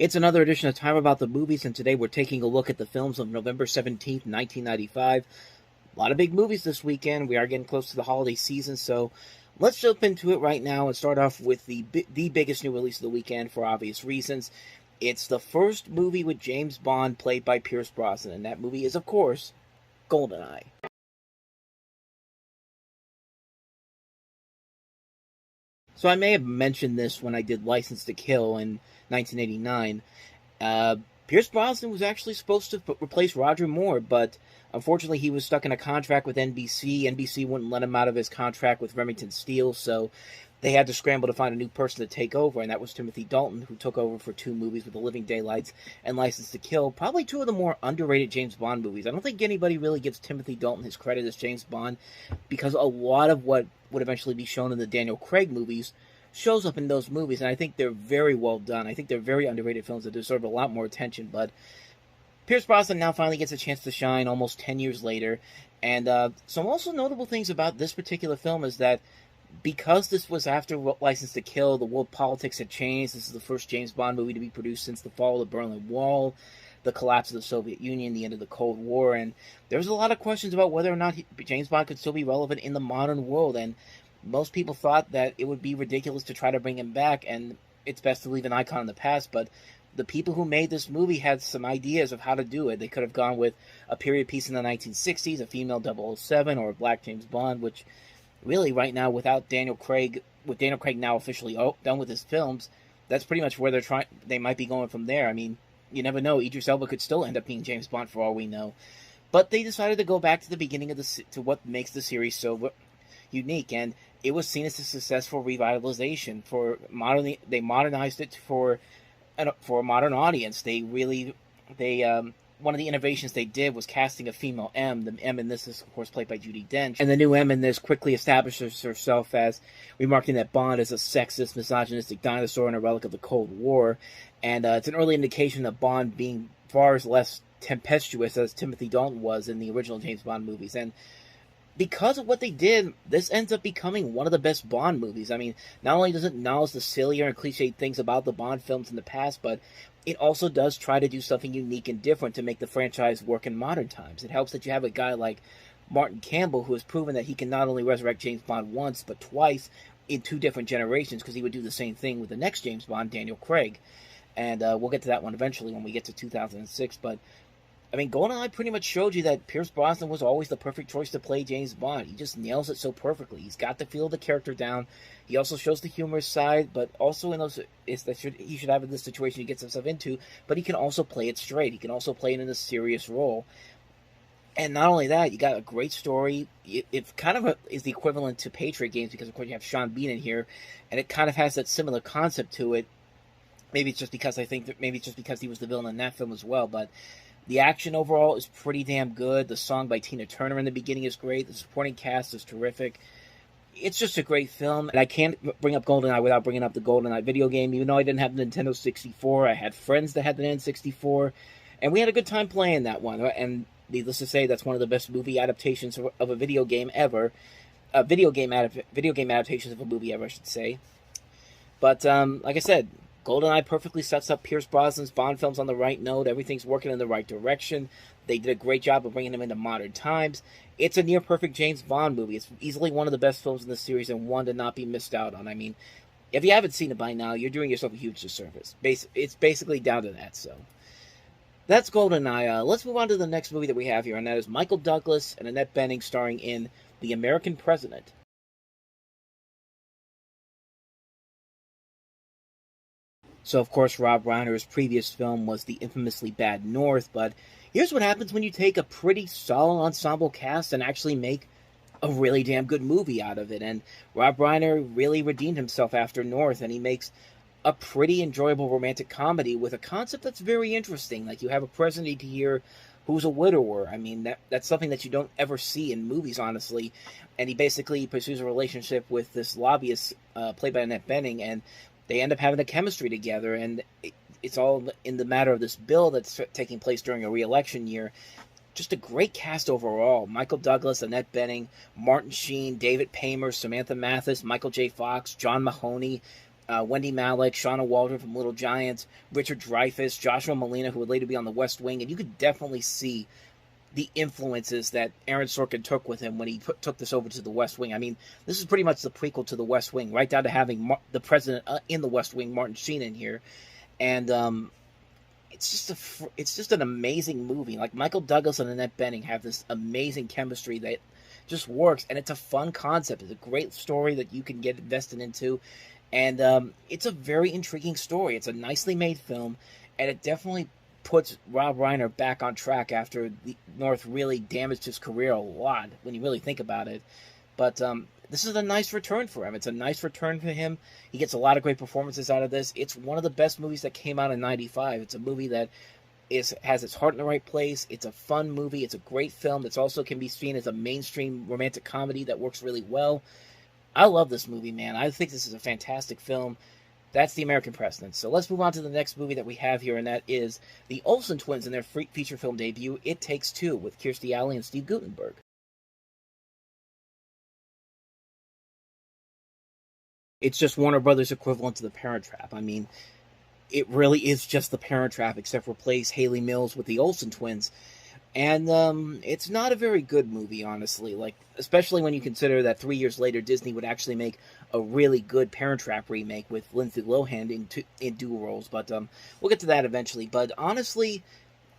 It's another edition of Time About the Movies, and today we're taking a look at the films of November 17th, 1995. A lot of big movies this weekend. We are getting close to the holiday season, so let's jump into it right now and start off with the biggest new release of the weekend for obvious reasons. It's the first movie with James Bond played by Pierce Brosnan, and that movie is, of course, GoldenEye. So I may have mentioned this when I did License to Kill in 1989. Uh, Pierce Brosnan was actually supposed to replace Roger Moore, but unfortunately he was stuck in a contract with NBC. NBC wouldn't let him out of his contract with Remington Steele, so they had to scramble to find a new person to take over, and that was Timothy Dalton, who took over for two movies with The Living Daylights and License to Kill, probably two of the more underrated James Bond movies. I don't think anybody really gives Timothy Dalton his credit as James Bond, because a lot of what would eventually be shown in the Daniel Craig movies shows up in those movies, and I think they're very well done. I think they're very underrated films that deserve a lot more attention, but Pierce Brosnan now finally gets a chance to shine almost 10 years later, and some also notable things about this particular film is that because this was after License to Kill, the world politics had changed. This is the first James Bond movie to be produced since the fall of the Berlin Wall, the collapse of the Soviet Union, the end of the Cold War, and there was a lot of questions about whether or not James Bond could still be relevant in the modern world, and most people thought that it would be ridiculous to try to bring him back, and it's best to leave an icon in the past, but the people who made this movie had some ideas of how to do it. They could have gone with a period piece in the 1960s, a female 007, or a black James Bond, which really right now, with Daniel Craig now officially done with his films, that's pretty much where they might be going from there. I mean, you never know. Idris Elba could still end up being James Bond for all we know. But they decided to go back to the beginning of to what makes the series so unique, and it was seen as a successful revitalization they modernized it for a modern audience. One of the innovations they did was casting a female M. The M in this is, of course, played by Judi Dench, and the new M in this quickly establishes herself as remarking that Bond is a sexist, misogynistic dinosaur and a relic of the Cold War, and it's an early indication of Bond being far less tempestuous as Timothy Dalton was in the original James Bond movies, and because of what they did, this ends up becoming one of the best Bond movies. I mean, not only does it acknowledge the sillier and cliched things about the Bond films in the past, but it also does try to do something unique and different to make the franchise work in modern times. It helps that you have a guy like Martin Campbell, who has proven that he can not only resurrect James Bond once, but twice in two different generations, because he would do the same thing with the next James Bond, Daniel Craig. And we'll get to that one eventually when we get to 2006, but I mean, GoldenEye pretty much showed you that Pierce Brosnan was always the perfect choice to play James Bond. He just nails it so perfectly. He's got the feel of the character down. He also shows the humorous side, but also in those he should have in this situation he gets himself into. But he can also play it straight. He can also play it in a serious role. And not only that, you got a great story. It kind of is the equivalent to Patriot Games because, of course, you have Sean Bean in here, and it kind of has that similar concept to it. Maybe it's just because he was the villain in that film as well, but the action overall is pretty damn good. The song by Tina Turner in the beginning is great. The supporting cast is terrific. It's just a great film. And I can't bring up GoldenEye without bringing up the GoldenEye video game. Even though I didn't have the Nintendo 64, I had friends that had the N64. And we had a good time playing that one. And needless to say, that's one of the best movie adaptations of a video game ever. Video game adaptations of a movie ever, I should say. But, like I said, GoldenEye perfectly sets up Pierce Brosnan's Bond films on the right note. Everything's working in the right direction. They did a great job of bringing them into modern times. It's a near-perfect James Bond movie. It's easily one of the best films in the series and one to not be missed out on. I mean, if you haven't seen it by now, you're doing yourself a huge disservice. It's basically down to that, so that's GoldenEye. Let's move on to the next movie that we have here, and that is Michael Douglas and Annette Bening starring in The American President. So, of course, Rob Reiner's previous film was the infamously Bad North, but here's what happens when you take a pretty solid ensemble cast and actually make a really damn good movie out of it. And Rob Reiner really redeemed himself after North, and he makes a pretty enjoyable romantic comedy with a concept that's very interesting. Like, you have a president here who's a widower. I mean, that's something that you don't ever see in movies, honestly. And he basically pursues a relationship with this lobbyist played by Annette Bening, and they end up having a chemistry together, and it's all in the matter of this bill that's taking place during a re-election year. Just a great cast overall. Michael Douglas, Annette Bening, Martin Sheen, David Paymer, Samantha Mathis, Michael J. Fox, John Mahoney. Wendy Malick, Shauna Waldron from Little Giants, Richard Dreyfuss, Joshua Malina, who would later be on The West Wing, and you could definitely see the influences that Aaron Sorkin took with him when he took this over to The West Wing. I mean, this is pretty much the prequel to The West Wing, right down to having the president in The West Wing, Martin Sheen, in here, and it's just an amazing movie. Like, Michael Douglas and Annette Bening have this amazing chemistry that just works, and it's a fun concept. It's a great story that you can get invested into, and it's a very intriguing story. It's a nicely made film, and it definitely puts Rob Reiner back on track after the North really damaged his career a lot when you really think about it. But this is a nice return for him. It's a nice return for him. He gets a lot of great performances out of this. It's one of the best movies that came out in '95. It's a movie that has its heart in the right place. It's a fun movie. It's a great film. That also can be seen as a mainstream romantic comedy that works really well. I love this movie, man. I think this is a fantastic film. That's The American President. So let's move on to the next movie that we have here, and that is the Olsen twins in their feature film debut, It Takes Two, with Kirstie Alley and Steve Guttenberg. It's just Warner Brothers' equivalent to The Parent Trap. I mean, it really is just The Parent Trap, except replace Haley Mills with the Olsen twins. And it's not a very good movie, honestly. Like, especially when you consider that 3 years later, Disney would actually make a really good Parent Trap remake with Lindsay Lohan in dual roles. But we'll get to that eventually. But honestly,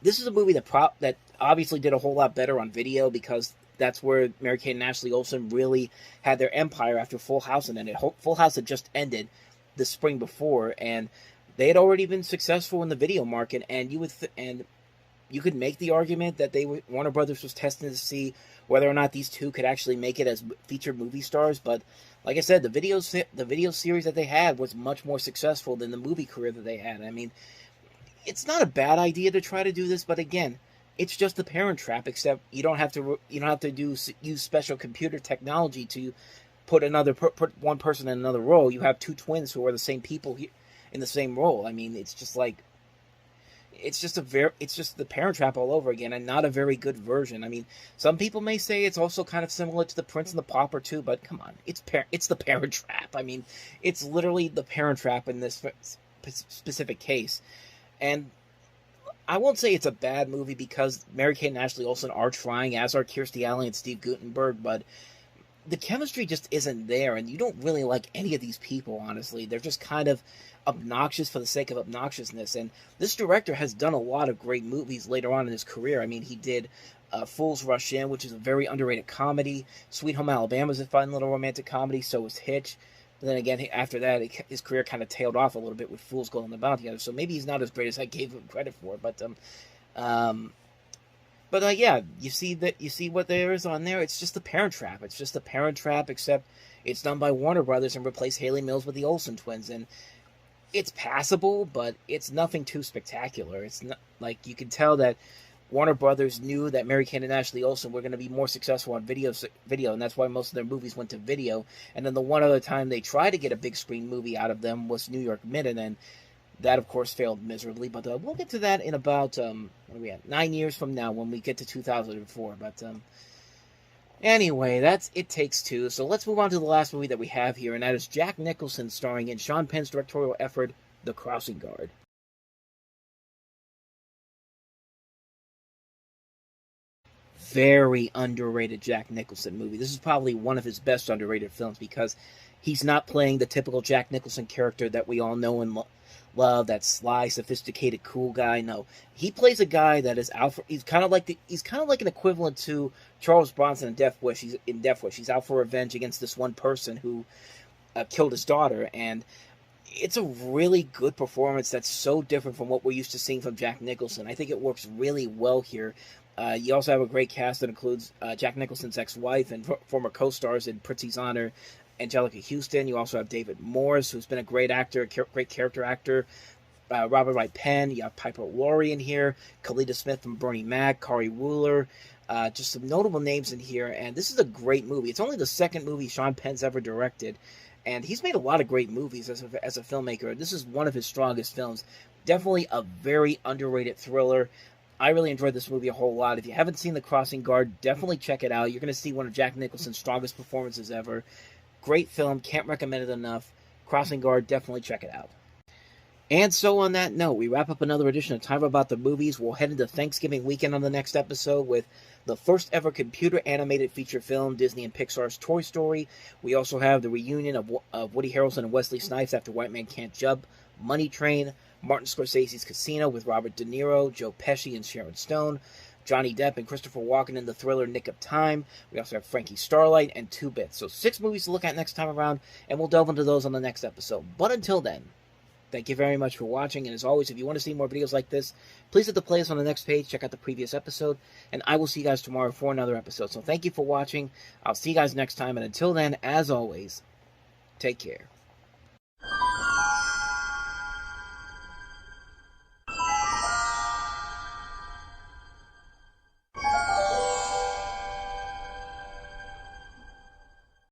this is a movie that obviously did a whole lot better on video, because that's where Mary-Kate and Ashley Olsen really had their empire after Full House had ended. Full House had just ended the spring before, and they had already been successful in the video market. And you could make the argument that Warner Brothers was testing to see whether or not these two could actually make it as featured movie stars. But like I said, the video series that they had was much more successful than the movie career that they had. I mean, it's not a bad idea to try to do this, but again, it's just The Parent Trap, except you don't have to use special computer technology to put one person in another role. You have two twins who are the same people in the same role. I mean, it's just The Parent Trap all over again, and not a very good version. I mean, some people may say it's also kind of similar to The Prince and the Pauper too, but come on, it's The Parent Trap. I mean, it's literally The Parent Trap in this specific case. And I won't say it's a bad movie, because Mary-Kate and Ashley Olsen are trying, as are Kirstie Alley and Steve Guttenberg, but the chemistry just isn't there, and you don't really like any of these people, honestly. They're just kind of obnoxious for the sake of obnoxiousness, and this director has done a lot of great movies later on in his career. I mean, he did Fools Rush In, which is a very underrated comedy. Sweet Home Alabama is a fun little romantic comedy, so was Hitch. But then again, after that, his career kind of tailed off a little bit with Fools Gold and the Bounty Hunter, so maybe he's not as great as I gave him credit for, yeah, you see what there is on there. It's just The Parent Trap. It's just The Parent Trap, except it's done by Warner Brothers and replaced Haley Mills with the Olsen twins, and it's passable, but it's nothing too spectacular. It's not like, you can tell that Warner Brothers knew that Mary-Kate and Ashley Olsen were going to be more successful on video, and that's why most of their movies went to video. And then the one other time they tried to get a big screen movie out of them was New York Minute, and that, of course, failed miserably. But we'll get to that in about 9 years from now, when we get to 2004. But anyway, that's It Takes Two. So let's move on to the last movie that we have here, and that is Jack Nicholson starring in Sean Penn's directorial effort, The Crossing Guard. Very underrated Jack Nicholson movie. This is probably one of his best underrated films, because he's not playing the typical Jack Nicholson character that we all know and love, that sly, sophisticated, cool guy. No, he plays a guy that is out for. He's kind of like an equivalent to Charles Bronson in Death Wish. He's out for revenge against this one person who killed his daughter, and it's a really good performance that's so different from what we're used to seeing from Jack Nicholson. I think it works really well here. You also have a great cast that includes Jack Nicholson's ex-wife and former co-stars in Prizzi's Honor, Angelica Houston. You also have David Morse, who's been a great actor, great character actor. Robert Wright Penn. You have Piper Laurie in here. Kalita Smith from Bernie Mac. Kari Wooler. Just some notable names in here. And this is a great movie. It's only the second movie Sean Penn's ever directed. And he's made a lot of great movies as a filmmaker. This is one of his strongest films. Definitely a very underrated thriller. I really enjoyed this movie a whole lot. If you haven't seen The Crossing Guard, definitely check it out. You're going to see one of Jack Nicholson's strongest performances ever. Great film. Can't recommend it enough. Crossing Guard, definitely check it out. And so on that note, we wrap up another edition of Time About the Movies. We'll head into Thanksgiving weekend on the next episode with the first ever computer animated feature film, Disney and Pixar's Toy Story. We also have the reunion of Woody Harrelson and Wesley Snipes after White Man Can't Jump, Money Train, Martin Scorsese's Casino with Robert De Niro, Joe Pesci and Sharon Stone, Johnny Depp and Christopher Walken in the thriller Nick of Time. We also have Frankie Starlight and 2 Bits. So 6 movies to look at next time around, and we'll delve into those on the next episode. But until then, thank you very much for watching, and as always, if you want to see more videos like this, please hit the playlist on the next page, check out the previous episode, and I will see you guys tomorrow for another episode. So thank you for watching, I'll see you guys next time, and until then, as always, take care.